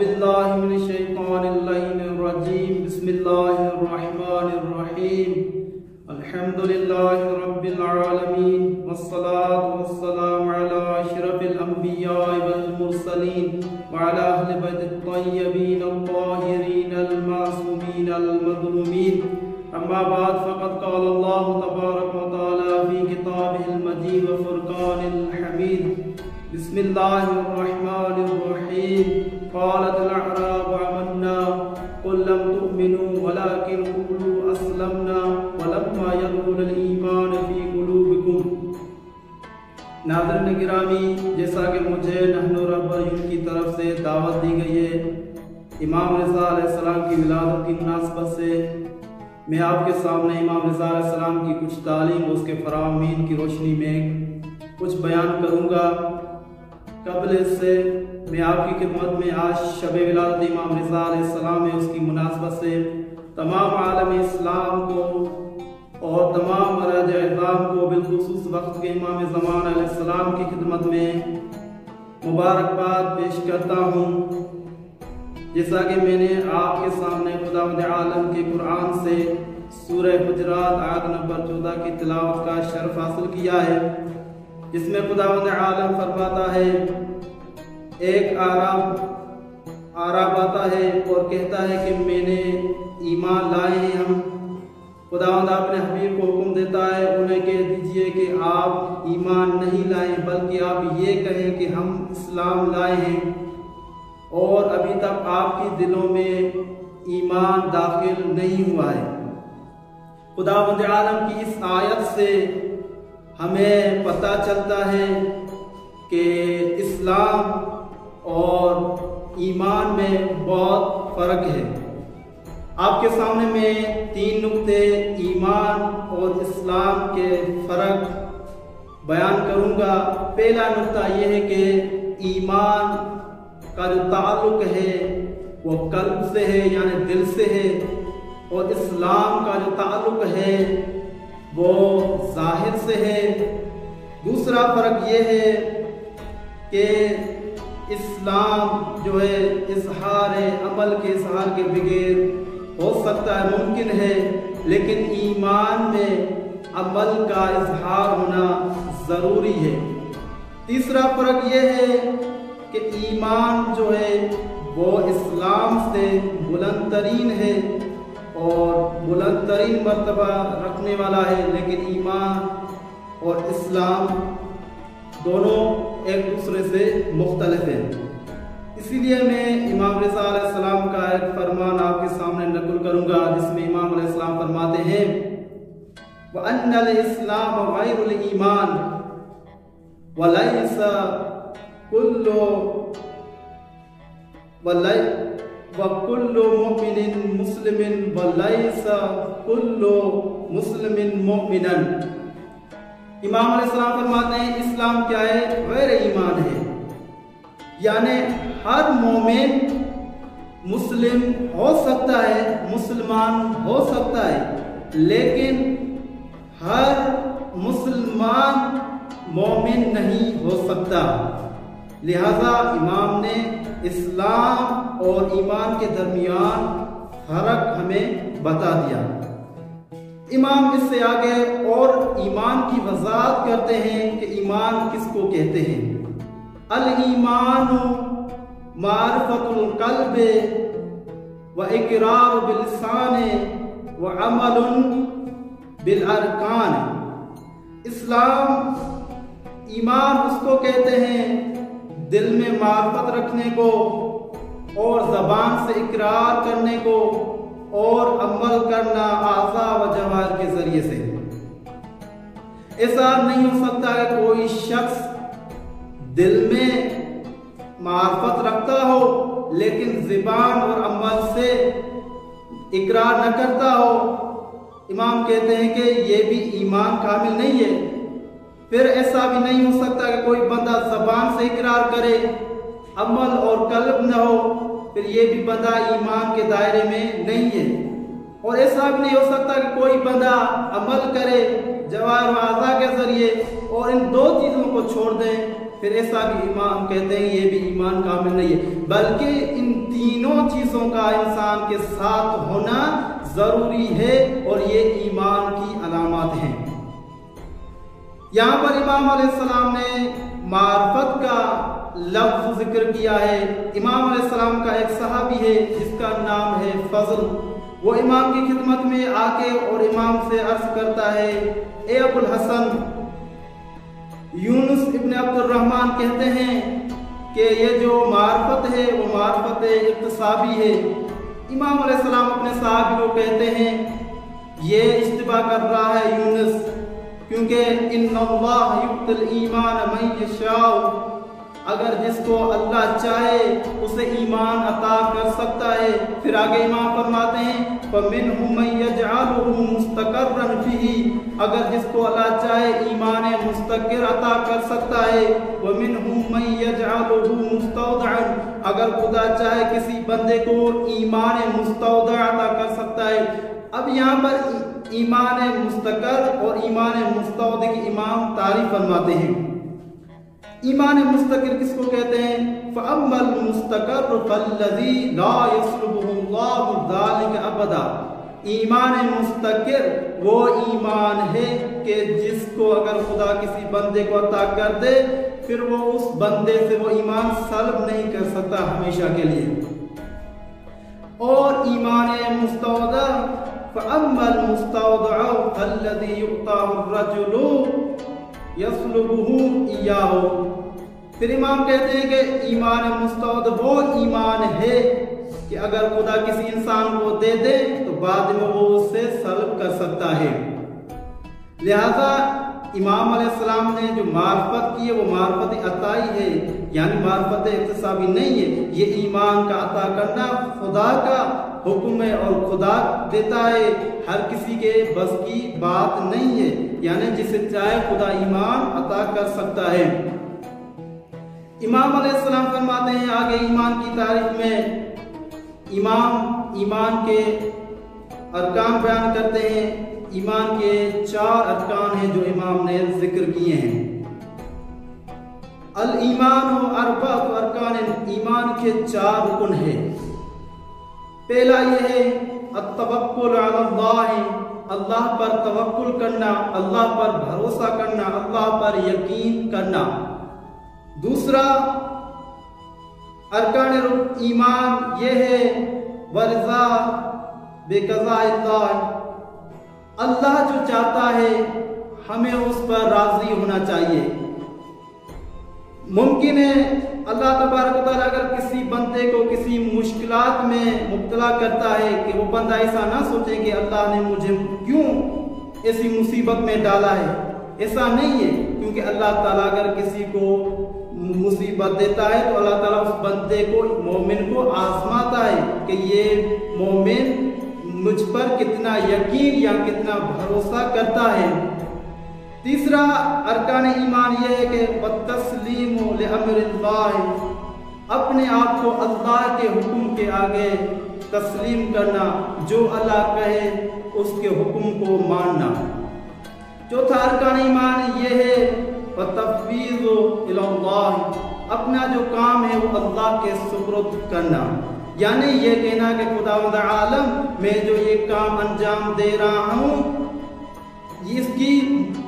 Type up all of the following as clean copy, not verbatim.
باللہ من الشیطان اللعین الرجیم بسم اللہ الرحمن الرحیم الحمدللہ رب العالمین والصلاة والسلام علی اشرف الانبیاء والمرسلین وعلی اہل بیت الطیبین الطاہرین المعصومین المظلومین اما بعد فقد قال اللہ تبارک و تعالی فی کتابہ المجید وفرقان الحمید بسم اللہ الرحمن الرحیم قالت الاعراب آمنا قل لم تؤمنوا ولكن قولوا اسلمنا ولما يدخل الايمان في قلوبكم۔ ناظرین گرامی، جیسا کہ مجھے نحن ربیون کی طرف سے دعوت دی گئی ہے امام رضا علیہ السلام کی ولادت کی مناسبت سے، میں آپ کے سامنے امام رضا علیہ السلام کی کچھ تعلیم اور اس کے فرامین کی روشنی میں کچھ بیان کروں گا۔ قبل اس سے میں آپ کی خدمت میں آج شب ولادت امام رضا علیہ السلام ہے، اس کی مناسبت سے تمام عالم اسلام کو اور تمام مراجع اعظام کو بالخصوص وقت کے امام زمان علیہ السلام کی خدمت میں مبارکباد پیش کرتا ہوں۔ جیسا کہ میں نے آپ کے سامنے خداوند عالم کے قرآن سے سورہ حجرات آیت نمبر 14 کی تلاوت کا شرف حاصل کیا ہے، جس میں خداوند عالم فرماتا ہے ایک عرب آتا ہے اور کہتا ہے کہ میں نے ایمان لائے ہیں ہم۔ خداوند اپنے حبیب کو حکم دیتا ہے انہیں کہہ دیجئے کہ آپ ایمان نہیں لائیں بلکہ آپ یہ کہیں کہ ہم اسلام لائے ہیں، اور ابھی تک آپ کی دلوں میں ایمان داخل نہیں ہوا ہے۔ خداوند عالم کی اس آیت سے ہمیں پتہ چلتا ہے کہ اسلام اور ایمان میں بہت فرق ہے۔ آپ کے سامنے میں 3 نقطے ایمان اور اسلام کے فرق بیان کروں گا۔ پہلا نقطہ یہ ہے کہ ایمان کا جو تعلق ہے وہ قلب سے ہے، یعنی دل سے ہے، اور اسلام کا جو تعلق ہے وہ ظاہر سے ہے۔ دوسرا فرق یہ ہے کہ اسلام جو ہے اظہار عمل کے اظہار کے بغیر ہو سکتا ہے، ممکن ہے، لیکن ایمان میں عمل کا اظہار ہونا ضروری ہے۔ تیسرا فرق یہ ہے کہ ایمان جو ہے وہ اسلام سے بلند ترین ہے اور بلند ترین مرتبہ رکھنے والا ہے، لیکن ایمان اور اسلام دونوں ایک دوسرے سے مختلف ہیں۔ اسی لیے میں امام رضا علیہ السلام کا ایک فرمان آپ کے سامنے نقل کروں گا، جس میں امام علیہ السلام فرماتے ہیں وَأَنَّ الْإِسْلَامَ غَيْرُ الْإِيمَانِ وَلَيْسَ وَكُلُّ مُؤْمِنٍ مُسْلِمٍ وَلَيْسَ كُلُّ مُسْلِمٍ مُؤْمِنًا۔ امام علیہ السلام فرماتے ہیں اسلام کیا ہے؟ غیر ایمان ہے، یعنی ہر مومن مسلم ہو سکتا ہے، مسلمان ہو سکتا ہے، لیکن ہر مسلمان مومن نہیں ہو سکتا۔ لہذا امام نے اسلام اور ایمان کے درمیان فرق ہمیں بتا دیا۔ امام اس سے آگے اور ایمان کی وضاحت کرتے ہیں کہ ایمان کس کو کہتے ہیں۔ الایمان معرفت القلب و اقرار باللسان و عمل بالارکان۔ اسلام ایمان اس کو کہتے ہیں دل میں معرفت رکھنے کو اور زبان سے اقرار کرنے کو اور عمل کرنا اعضاء و جوارح کے ذریعے سے۔ ایسا نہیں ہو سکتا کہ کوئی شخص دل میں معرفت رکھتا ہو لیکن زبان اور عمل سے اقرار نہ کرتا ہو۔ امام کہتے ہیں کہ یہ بھی ایمان کامل نہیں ہے۔ پھر ایسا بھی نہیں ہو سکتا کہ کوئی بندہ زبان سے اقرار کرے، عمل اور قلب نہ ہو، پھر یہ بھی بندہ ایمان کے دائرے میں نہیں ہے۔ اور ایسا بھی نہیں ہو سکتا کہ کوئی بندہ عمل کرے جوارح و اعضاء کے ذریعے اور ان 2 چیزوں کو چھوڑ دیں، پھر ایسا بھی امام کہتے ہیں یہ بھی ایمان کامل نہیں ہے، بلکہ ان तीनों चीजों का इंसान के साथ होना जरूरी है और ये ईमान की अलामत हैं। यहाँ पर इमाम अलैहिस्सलाम ने मार्फत का लफ्ज जिक्र किया है। इमाम अलैहिस्सलाम का एक सहाबी है जिसका नाम है फजल। वो इमाम की खिदमत में आके और इमाम से अर्ज करता है, ए अबुल हसन, यूनुस इब्न अब्दुर्रहमान कहते हैं कि ये जो मार्फत है वो मार्फत इक्तिसाबी है। इमाम अलैहिस्सलाम अपने सहाबी को कहते हैं, ये इज्तिबा कर रहा है यूनुस, क्योंकि इन्नल्लाह युक्तिल ईमान मन यशाअ, अगर जिसको अल्लाह चाहे उसे ईमान अता कर सकता है। फिर आगे इमाम फरमाते हैं, फमिनहुम मन यजअलुहु मुस्तक़र्रन फीही, अगर जिसको अल्लाह चाहे ईमान मुस्तक़िर अता कर सकता है। वमिनहुम मन यजअलुहु मुस्तौदअन, अगर खुदा चाहे किसी बंदे को ईमान मुस्तौदा अता कर सकता है। अब यहाँ पर ईमान मुस्तक़र और ईमान मुस्तौद की इमाम तारीफ फरमाते हैं। ईमान मुस्तक़िर किसको कहते हैं? फ़अम्मल मुस्तक़र फ़ल्लज़ी ला यस्लुबुहुल्लाहु ज़ालिका अबदा, ईमान मुस्तक़िर वो ईमान है कि जिसको अगर खुदा किसी बंदे को अता कर दे फिर वो उस बंदे से वो ईमान सल्ब नहीं कर सकता हमेशा के लिए। और ईमान मुस्तौदा, फ़अम्मल मुस्तौदा फ़ल्लज़ी युअताहु अर्रजुलु यस्लुबुहु इय्याहु, फिर इमाम कहते हैं कि ईमान मुस्तौद वो ईमान है कि अगर खुदा किसी इंसान को दे दे तो बाद में वो उससे सल्ब कर सकता है। लिहाजा इमाम अलैहिस्सलाम ने जो मार्फत की है वो मार्फत अताई है, यानी मार्फत इक्तिसाबी नहीं है। ये ईमान का अता करना खुदा का हुक्म है और खुदा देता है, हर किसी के बस की बात नहीं है, यानी जिसे चाहे खुदा ईमान अता कर सकता है। इमाम अलैहिस्सलाम फरमाते हैं आगे ईमान की तारीफ में, इमाम ईमान के अरकान बयान करते हैं। ईमान के 4 अरकान हैं जो इमाम ने जिक्र किए हैं। अल ईमान अरबअतु अरकान, ईमान के 4 रुकन है। पहला यह है अत्तवक्कुल अलाल्लाह, अल्लाह पर तवक्कुल करना, अल्लाह पर भरोसा करना, अल्लाह पर यकीन करना। दूसरा अरकान ईमान यह है वरज़ा बेक़ज़ाइल्लाह, अल्लाह जो चाहता है हमें उस पर राजी होना चाहिए। मुमकिन है अल्लाह तबारक व तआला अगर किसी बंदे को किसी मुश्किलात में मुब्तला करता है कि वो बंदा ऐसा ना सोचे कि अल्लाह ने मुझे क्यों ऐसी मुसीबत में डाला है, ऐसा नहीं है। क्योंकि अल्लाह ताला अगर किसी को मुसीबत देता है तो अल्लाह ताला उस बंदे को, मोमिन को आजमाता है कि ये मोमिन मुझ पर कितना यकीन या कितना भरोसा करता है। तीसरा अरकान ईमान यह है कि वत्तस्लीमु लिअम्रिल्लाह, अपने आप को अल्लाह के हुक्म के आगे तस्लीम करना, जो अल्लाह कहे उसके हुक्म को मानना। चौथा अरकान ईमान यह है वतफ़वीज़ु इलल्लाह, अपना जो काम है वो अल्लाह के सुपुर्द करना, यानी ये कहना कि खुदावंद आलम मैं जो ये काम अंजाम दे रहा हूँ इसकी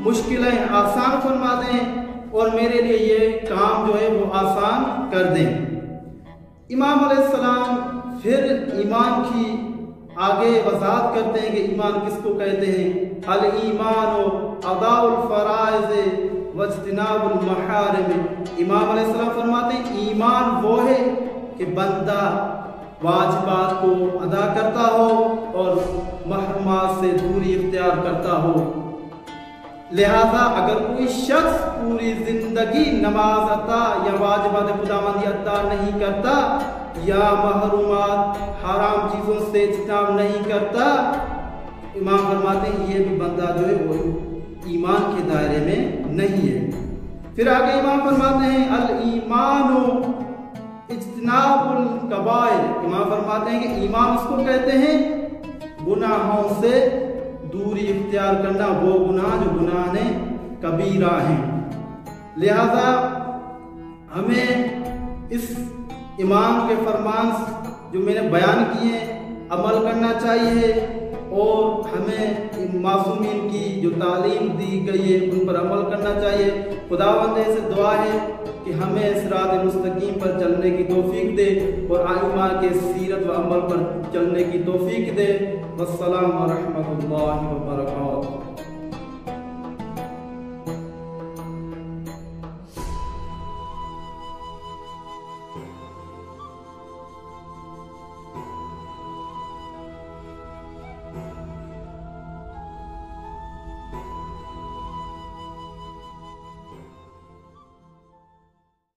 मुश्किलें आसान फरमा दें और मेरे लिए ये काम जो है वो आसान कर दें। इमाम अलैहिस्सलाम फिर ईमान की आगे वज़ाहत करते हैं कि ईमान किसको कहते हैं। अल ईमान अदाउल फराइज़ वज्तिनाबुल महारिम, इमाम अलैहिस्सलाम फरमाते हैं ईमान वो है कि बंदा वाजिबात को अदा करता हो और महरूमात से दूरी इख्तियार करता हो। लिहाजा अगर कोई शख्स पूरी जिंदगी नमाज अता या वाजिबात खुदावंदी अता नहीं करता या महरूमात हराम चीज़ों से इज्तनाब नहीं करता, इमाम फरमाते हैं ये भी बंदा जो है वो ईमान के दायरे में नहीं है। फिर आगे इमाम फरमाते हैं अल ईमानु इज्तनाबुल कबाइर, इमाम फरमाते हैं कि ईमान उसको कहते हैं गुनाहों से दूरी इख्तियार करना, वो गुनाह जो गुनाह ने कबीरा हैं। लिहाजा हमें इस इमाम के फरमान جو میں نے بیان کیے عمل کرنا چاہیے اور ہمیں ان معصومین کی جو تعلیم دی گئی ہے ان پر عمل کرنا چاہیے۔ خداوند سے دعا ہے کہ ہمیں صراط مستقیم پر چلنے کی توفیق دے اور ائمہ کے سیرت و عمل پر چلنے کی توفیق دے۔ والسلام ورحمۃ اللہ وبرکاتہ۔